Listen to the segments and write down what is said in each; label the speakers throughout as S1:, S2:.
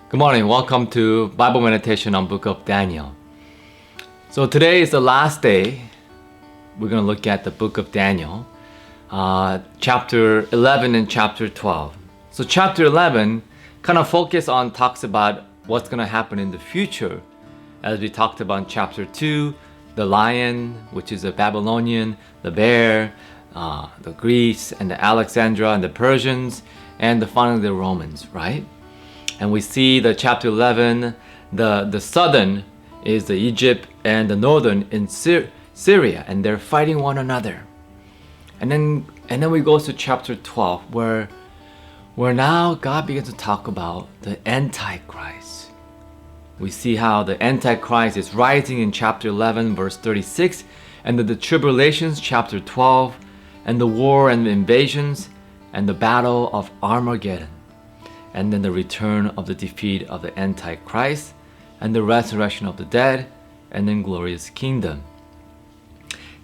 S1: Good morning. Welcome to Bible Meditation on Book of Daniel. So today is the last day. We're going to look at the Book of Daniel, chapter 11 and chapter 12. So chapter 11 kind of talks about what's going to happen in the future. As we talked about in chapter 2, the lion, which is a Babylonian, the bear, the Greeks, and the Alexandria, and the Persians, and finally the Romans, right? And we see the chapter 11, the southern is the Egypt and the northern in Syria, and they're fighting one another. And then we go to chapter 12, where now God begins to talk about the Antichrist. We see how the Antichrist is rising in chapter 11, verse 36, and the tribulations, chapter 12, and the war and the invasions, and the battle of Armageddon. And then the return of the defeat of the Antichrist, and the resurrection of the dead, and then glorious kingdom.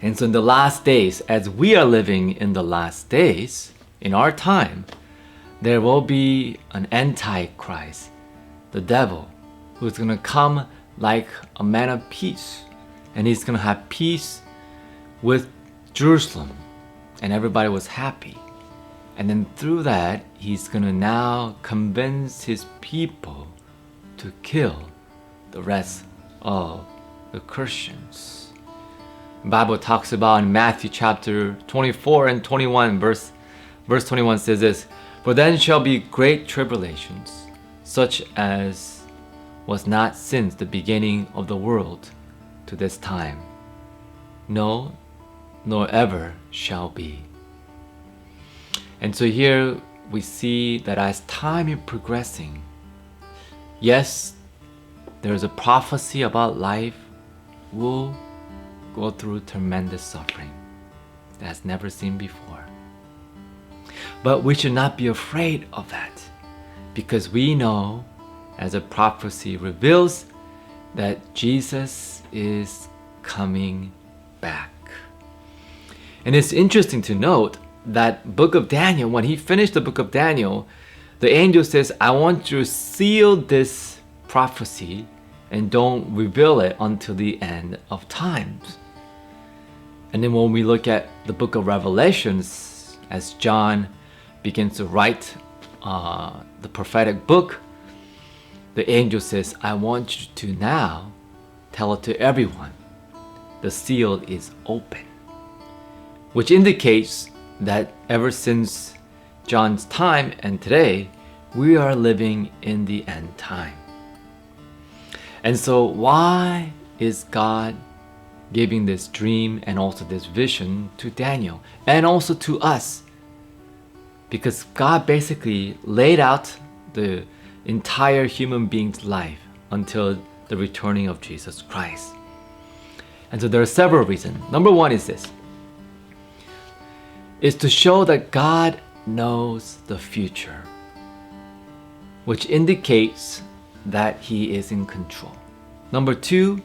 S1: And so in the last days, as we are living in the last days, in our time, there will be an Antichrist, the devil, who's going to come like a man of peace. And he's going to have peace with Jerusalem. And everybody was happy. And then through that, he's going to now convince his people to kill the rest of the Christians. The Bible talks about in Matthew chapter 24 and 21, verse 21 says this, "For then shall be great tribulations, such as was not since the beginning of the world to this time. No, nor ever shall be." And so here we see that as time is progressing, yes, there's a prophecy about life will go through tremendous suffering that's never seen before. But we should not be afraid of that, because we know, as the prophecy reveals, that Jesus is coming back. And it's interesting to note that book of Daniel, when he finished the book of Daniel, the angel says, "I want you to seal this prophecy and don't reveal it until the end of times." And then when we look at the book of Revelations, as John begins to write the prophetic book, the angel says, "I want you to now tell it to everyone. The seal is open," which indicates that ever since John's time and today, we are living in the end time. And so why is God giving this dream and also this vision to Daniel and also to us? Because God basically laid out the entire human being's life until the returning of Jesus Christ. And so there are several reasons. Number one is this, is to show that God knows the future, which indicates that He is in control. Number two,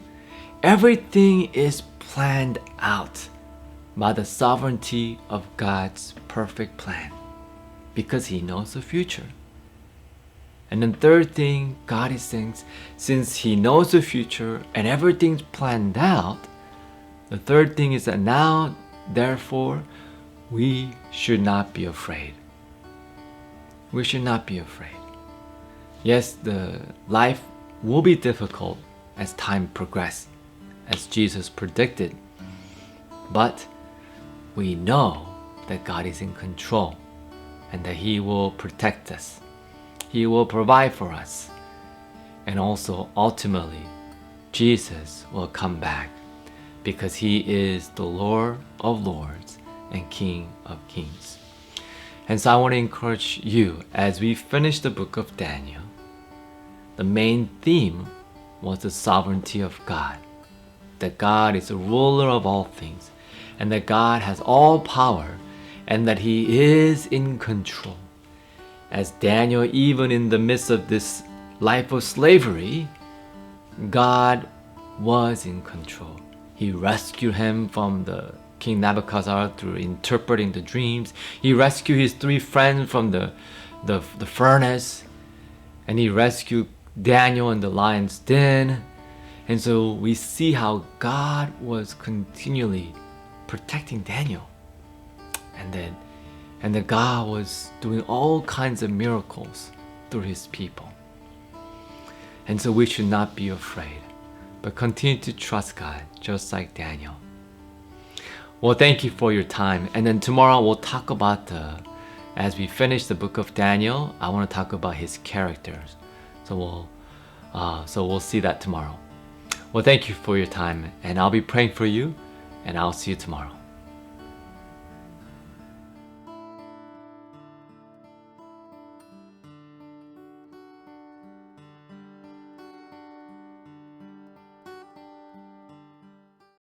S1: everything is planned out by the sovereignty of God's perfect plan, because He knows the future. And then third thing, God is saying, since He knows the future and everything's planned out, the third thing is that now, therefore, we should not be afraid. We should not be afraid. Yes, the life will be difficult as time progresses, as Jesus predicted. But we know that God is in control and that He will protect us. He will provide for us. And also, ultimately, Jesus will come back because He is the Lord of Lords and King of Kings. And so I want to encourage you, as we finish the book of Daniel, the main theme was the sovereignty of God. That God is the ruler of all things, and that God has all power, and that He is in control. As Daniel, even in the midst of this life of slavery, God was in control. He rescued him from the King Nebuchadnezzar through interpreting the dreams. He rescued his three friends from the furnace, and he rescued Daniel in the lion's den. And so we see how God was continually protecting Daniel. And then God was doing all kinds of miracles through his people. And so we should not be afraid, but continue to trust God, just like Daniel. Well, thank you for your time. And then tomorrow we'll talk about as we finish the book of Daniel, I want to talk about his characters. So we'll see that tomorrow. Well, thank you for your time, and I'll be praying for you, and I'll see you tomorrow.